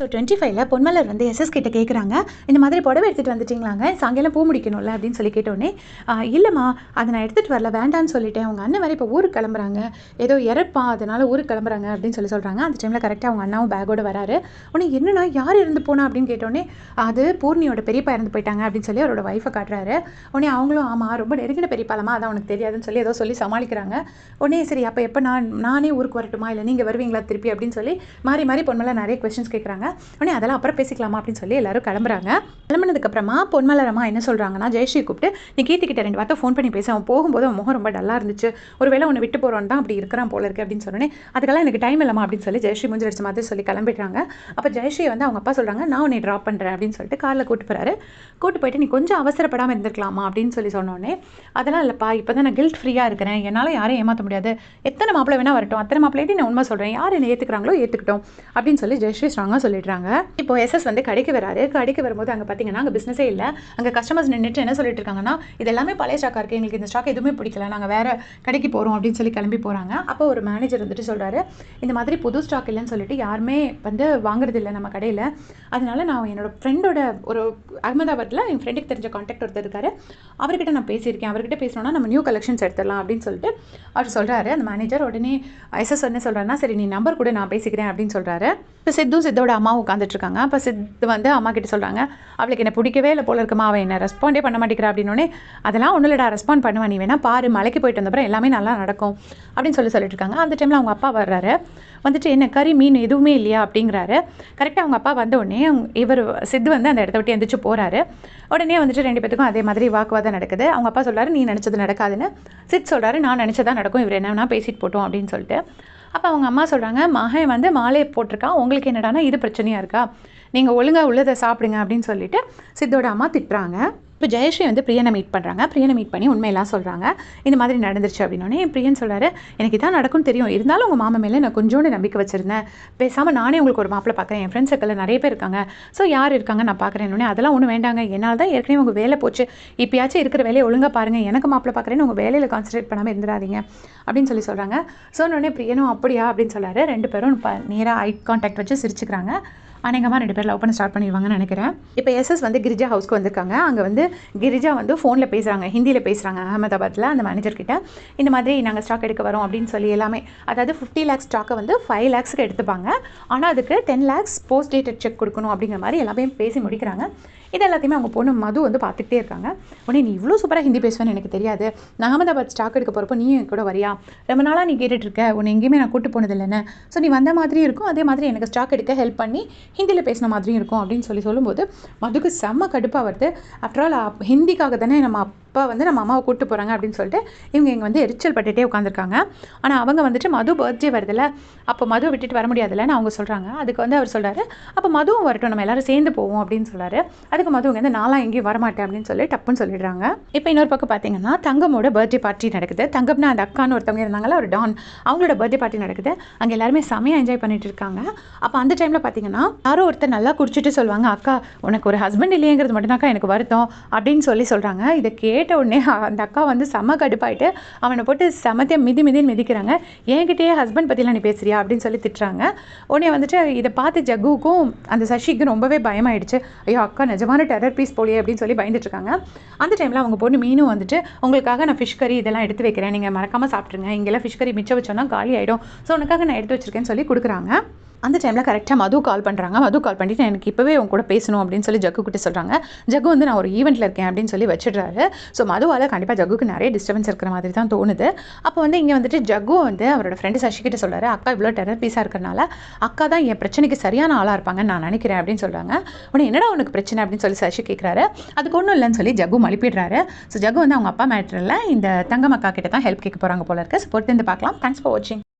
So 25ல் Ponmalar வந்து SS கிட்ட கேட்குறாங்க, இந்த மாதிரி புடவை எடுத்துகிட்டு வந்துட்டிங்களாங்க, சாயங்காலம் பூ முடிக்கணும்ல அப்படின்னு சொல்லி கேட்டோடனே, இல்லைம்மா அதை நான் எடுத்துகிட்டு வரல, வேண்டான்னு சொல்லிட்டேன், அவங்க அண்ணன் வேறு இப்போ ஊருக்கு கிளம்புறாங்க, ஏதோ இறப்பா அதனால் ஊருக்கு கிளம்புறாங்க அப்படின்னு சொல்கிறாங்க. அந்த டைமில் கரெக்டாக அவங்க அண்ணாவும் பேக்கோடு வராரு. உடனே என்னன்னா யார் இறந்து போனா அப்படின்னு கேட்டோடனே, அது பூர்ணியோட பெரியப்பா இறந்து போயிட்டாங்க அப்படின்னு சொல்லி அவரோட ஒய்ஃபை காட்டுறாரு. உடனே அவங்களும் ஆமாம் ரொம்ப நெருங்கின பெரியப்பாலமா, அதான் அவனுக்கு தெரியாதுன்னு சொல்லி ஏதோ சொல்லி சமாளிக்கிறாங்க. உடனே சரி அப்போ எப்போ நானே ஊருக்கு வரட்டுமா, இல்லை நீங்கள் வருவீங்களா திருப்பி அப்படின்னு சொல்லி மாறி மாறி பொன்மலர் நிறைய கொஸ்டின்ஸ் கேட்குறாங்க. உடனே அதெல்லாம் அப்புறம் பேசிக்கலாமா அப்படின்னு சொல்லி எல்லாரும் கிளம்புறாங்க. கிளம்புனதுக்கப்புறமா பொன்மலரம்மா என்ன சொல்கிறாங்கன்னா, ஜெயஸ்ரீ கூப்பிட்டு நீ கீர்த்திக்கிட்ட 2 வார்த்தை ஃபோன் பண்ணி பேச, அவன் போகும்போது அவன் முகம் ரொம்ப டல்லாக இருந்துச்சு, ஒருவேளை உன்னை விட்டு போகிறோன்னு தான் அப்படி இருக்கிறான் போல இருக்குது அப்படின்னு சொன்னோன்னே, அதுக்கெல்லாம் எனக்கு டைம் இல்லைம்மா அப்படின்னு சொல்லி ஜெயஸ்ரீ மூஞ்சி அடிச்ச மாதிரி சொல்லி கிளம்பிடுறாங்க. அப்போ ஜெயஸ்ரீ வந்து அவங்க அப்பா சொல்கிறாங்க, நான் உன்னை ட்ராப் பண்ணுறேன் அப்படின்னு சொல்லிட்டு காரில் கூட்டு போகிறாரு. கூட்டு போயிட்டு நீ கொஞ்சம் அவசரப்படாமல் இருந்திருக்கலாமா அப்படின்னு சொல்லி சொன்னோன்னே, அதெல்லாம் இல்லைப்பா, இப்போ தான் நான் கில்ட் ஃப்ரீயாக இருக்கிறேன், என்னால் யாரையும் ஏமாற்ற முடியாது, எத்தனை மாப்பிள்ளை வேணால் வரட்டும், அத்தனை மாப்பிள்ளையும் நான் உண்மை சொல்கிறேன், யார் என்னை ஏற்றுக்கிறாங்களோ ஏற்றுக்கிட்டோம் அப்படின்னு சொல்லி ஜெயஸ்ரீ ஸ்ட்ராங்காக சொல்லிடுறாங்க. இப்போ எஸ்எஸ் வந்து கடைக்கு வராரு. கடைக்கு வரும்போது அங்கே பார்த்தீங்கன்னா அங்கே பிஸ்னஸே இல்லை. அங்கே கஸ்டமர்ஸ் நின்றுட்டு என்ன சொல்லிட்டு இருக்காங்கன்னா, இது எல்லாமே பழைய ஸ்டாக்காக இருக்குது, எங்களுக்கு இந்த ஸ்டாக் எதுவுமே பிடிக்கல, நாங்கள் வேறு கடைக்கு போகிறோம் அப்படின்னு சொல்லி கிளம்பி போகிறாங்க. அப்போ ஒரு மேனேஜர் வந்துட்டு சொல்கிறாரு, இந்த மாதிரி புது ஸ்டாக் இல்லைன்னு சொல்லிட்டு யாருமே வந்து வாங்குறது இல்லை நம்ம கடையில், அதனால நான் என்னோட ஃப்ரெண்டோட ஒரு அகமதாபாத்தில் என் ஃப்ரெண்டுக்கு தெரிஞ்ச கான்டாக்ட் ஒருத்தர் இருக்காரு, அவர்கிட்ட நான் பேசியிருக்கேன், அவர்கிட்ட பேசணும்னா நம்ம நியூ கலெக்ஷன்ஸ் எடுத்துடலாம் அப்படின்னு சொல்லிட்டு அவர் சொல்கிறாரு அந்த மேனேஜர். உடனே எஸ்எஸ் என்ன சொல்கிறாருன்னா, சரி நீ நம்பர் கூட நான் பேசிக்கிறேன் அப்படின்னு சொல்கிறாரு. இப்போ சித்தோட அம்மா உட்காந்துட்டு இருக்காங்க. அப்போ சித்து வந்து அம்மா கிட்ட சொல்கிறாங்க, அவளுக்கு என்ன பிடிக்கவே இல்லை போல இருக்குமா, அவன் என்ன ரெஸ்பாண்டே பண்ண மாட்டேங்கிறா அப்படின்னோடனே, அதெல்லாம் ஒன்றும் இல்லைடா ரெஸ்பாண்ட் பண்ணுவேன், நீ வேணா பாரு, மலைக்கு போயிட்டு வந்தப்பறம் எல்லாமே நல்லா நடக்கும் அப்படின்னு சொல்லிட்டு இருக்காங்க. அந்த டைமில் அவங்க அப்பா வர்றாரு. வந்துட்டு என்ன கறி மீன் எதுவுமே இல்லையா அப்படிங்கிறாரு. கரெக்டாக அவங்க அப்பா வந்த உடனே இவர் சித்து வந்து அந்த இடத்த விட்டு எந்திரிச்சு போகிறாரு. உடனே வந்துட்டு 2 பேத்துக்கும் அதே மாதிரி வாக்குவாதம் நடக்குது. அவங்க அப்பா சொல்கிறாரு, நீ நினச்சது நடக்காதுன்னு. சித் சொல்கிறாரு, நான் நினச்சதான் நடக்கும், இவர் என்ன பேசிட்டு போட்டோம் அப்படின்னு சொல்லிட்டு. அப்போ அவங்க அம்மா சொல்கிறாங்க, மகன் வந்து மாலை போட்டிருக்கான், உங்களுக்கு என்னடானா இது பிரச்சனையாக இருக்கா, நீங்கள் ஒழுங்காக உள்ளதை சாப்பிடுங்க அப்படின்னு சொல்லிட்டு சித்தோட அம்மா திட்டுறாங்க. இப்போ ஜெயஸ்ரீ வந்து பிரியனை மீட் பண்ணுறாங்க. பிரியனை மீட் பண்ணி உண்மையெல்லாம் சொல்கிறாங்க, இந்த மாதிரி நடந்துருச்சு அப்படின்னோடனே பிரியன் சொல்கிறாரு, எனக்கு இதான் நடக்கும்னு தெரியும், இருந்தாலும் உங்கள் மாமா மேலே நான் கொஞ்சோண்டு நம்பிக்கை வச்சுருந்தேன், பேசாமல் நானே உங்களுக்கு ஒரு மாப்பிள்ளை பார்க்குறேன், என் ஃப்ரெண்ட்ஸ் சர்க்கிளில் நிறைய பேர் இருக்காங்க, ஸோ யார் இருக்காங்க நான் பார்க்குறேன்னொடனே, அதெல்லாம் ஒன்றும் வேண்டாங்க, என்னால் தான் ஏற்கனவே உங்கள் வேலை போச்சு, இப்போயாச்சும் இருக்கிற வேலையை ஒழுங்காக பாருங்கள், எனக்கு மாப்பிள்ளை பார்க்குறேன்னு உங்கள் வேலையில் கான்சன்ட்ரேட் பண்ணாமல் இருந்துடாதீங்க அப்படின்னு சொல்லி சொல்கிறாங்க. சொன்னோடனே பிரியனும் அப்படியா அப்படின்னு சொல்கிறாரு. 2 பேரும் நேராக ஐ கான்டாக்ட் வச்சு சிரிச்சுக்கிறாங்க. அநேகமாக 2 பேர் லவ் பண்ண ஸ்டார்ட் பண்ணிடுவாங்கன்னு நினைக்கிறேன். இப்போ எஸ்எஸ் வந்து கிரிஜா ஹவுஸ்க்கு வந்திருக்காங்க. அங்கே வந்து கிரிஜா வந்து ஃபோனில் பேசுகிறாங்க, ஹிந்தியில் பேசுகிறாங்க அகமதாபாத்தில் அந்த மேனேஜர்கிட்ட. இந்த மாதிரி நாங்கள் ஸ்டாக் எடுக்க வரோம் அப்படின்னு சொல்லி எல்லாமே, அதாவது 50 lakhs ஸ்டாக்கை வந்து 5 lakhsக்கு எடுத்துப்பாங்க, ஆனால் அதுக்கு 10 lakhs போஸ்ட் டேட்டட் செக் கொடுக்கணும் அப்படிங்கிற மாதிரி எல்லாமே பேசி முடிக்கிறாங்க. இது எல்லாத்தையுமே அவங்க பொண்ணு மது வந்து பார்த்துக்கிட்டே இருக்காங்க. உடனே நீ இவ்வளோ சூப்பராக ஹிந்தி பேசுவேன்னு எனக்கு தெரியாது, நான் அகமதாபாத் ஸ்டாக் எடுக்க போகிறப்போ நீ என் கூட வரியா, ரொம்ப நாளாக நீ கேட்டுட்ருக்க, உன்னை எங்கேயுமே நான் கூட்டு போனது இல்லைன்னு, ஸோ நீ வந்த மாதிரி இருக்கும், அதே மாதிரி எனக்கு ஸ்டாக் எடுக்க ஹெல்ப் பண்ணி ஹிந்தியில் பேசின மாதிரியும் இருக்கும் அப்படின்னு சொல்லும்போது மதுக்கு செம்ம கடுப்பாக வருது. ஆஃப்டர் ஆல் ஹிந்திக்காக தானே நம்ம அப்பா வந்து நம்ம அம்மாவை கூப்பிட்டு போகிறாங்க அப்படின்னு சொல்லிட்டு இவங்க இங்கே வந்து எரிச்சல் பட்டுகிட்டே உட்காந்துருக்காங்க. ஆனால் அவங்க வந்துட்டு மது பர்த்டே வருதில்ல, அப்போ மதுவை விட்டுட்டு வர முடியாதுல்லன்னு அவங்க சொல்கிறாங்க. அதுக்கு வந்து அவர் சொல்கிறாரு, அப்போ மதுவும் வரட்டும், நம்ம எல்லாரும் சேர்ந்து போவோம் அப்படின்னு சொல்கிறாரு. அதுக்கு மதுவங்க வந்து நான்லாம் எங்கேயும் வரமாட்டேன் அப்படின்னு சொல்லி டப்புன்னு சொல்லிடுறாங்க. இப்போ இன்னொரு பக்கம் பார்த்தீங்கன்னா தங்கமோட பர்த்டே பார்ட்டி நடக்குது. தங்கம்னா அந்த அக்கான்னு ஒருத்தவங்க இருந்தாங்களா, ஒரு டான், அவங்களோட பர்த்டே பார்ட்டி நடக்குது. அங்கே எல்லாருமே செமையாக என்ஜாய் பண்ணிட்டு இருக்காங்க. அப்போ அந்த டைமில் பார்த்தீங்கன்னா யாரோ ஒருத்தர் நல்லா குடிச்சிட்டு சொல்லுவாங்க, அக்கா உனக்கு ஒரு ஹஸ்பண்ட் இல்லையங்கிறது மட்டும்தாக்கா எனக்கு வருத்தம் அப்படின்னு சொல்லி சொல்கிறாங்க. இதை கேட்ட உடனே அந்த அக்கா வந்து செம கடுப்பாயிட்டு அவனை போட்டு செமத்தையை மிதின்னு மிதிக்கிறாங்க. என்கிட்டயே ஹஸ்பண்ட் பற்றிலாம் நீ பேசுறியா அப்படின்னு சொல்லி திட்டுறாங்க. உடனே வந்துட்டு இதை பார்த்து ஜக்குவுக்கும் அந்த சசிக்கும் ரொம்பவே பயமாயிடுச்சு. ஐயோ அக்கா நிஜமான டெரர் பீஸ் போலியே அப்படின்னு சொல்லி பயந்துட்டு இருக்காங்க. அந்த டைமில் அவங்க பொண்ணு மீனும் வந்துட்டு, உங்களுக்காக நான் ஃபிஷ் கறி இதெல்லாம் எடுத்து வைக்கிறேன், நீங்கள் மறக்காமல் சாப்பிட்ருங்க, இங்கெல்லாம் ஃபிஷ் கறி மிச்சம் வச்சோன்னா காலி ஆகிடும், ஸோ உனக்காக நான் எடுத்து வச்சிருக்கேன்னு சொல்லி கொடுக்குறாங்க. அந்த டைமில் கரெக்டாக மது கால் பண்ணுறாங்க. மது கால் பண்ணிவிட்டு எனக்கு இப்போவே உங்க கூட பேசணும் அப்படின்னு சொல்லி ஜக்கு கிட்ட சொல்கிறாங்க. ஜக்கு வந்து நான் ஒரு ஈவெண்ட்டில் இருக்கேன் அப்படின்னு சொல்லி வச்சிடுறாரு. ஸோ மதுவால் கண்டிப்பாக ஜக்குக்கு நிறைய டிஸ்டர்பன்ஸ் இருக்கிற மாதிரி தான் தோணுது. அப்போ வந்து இங்கே வந்துட்டு ஜக்கு வந்து அவரோட ஃப்ரெண்டு சசிகிட்ட சொல்கிறாரு, அக்கா இவ்வளோ டெரர் பீஸாக இருக்கிறனால அக்கா தான் என் பிரச்சனைக்கு சரியான ஆளாக இருப்பாங்கன்னு நான் நினைக்கிறேன் அப்படின்னு சொல்கிறாங்க. உடனே என்னடா உனக்கு பிரச்சனை அப்படின்னு சொல்லி சசி கேட்குறாரு. அதுக்கு ஒன்றும் இல்லைன்னு சொல்லி ஜக்கு மலிப்பிடுறாரு. ஸோ ஜக்கு வந்து அவங்க அப்பா மேட்டரில் இந்த தங்கம் அக்கா கிட்ட தான் ஹெல்ப் கேட்க போகிறாங்க போல இருக்குது. ஸோ பொறுத்து பார்க்கலாம். தேங்க்ஸ் ஃபார் வாட்சிங்.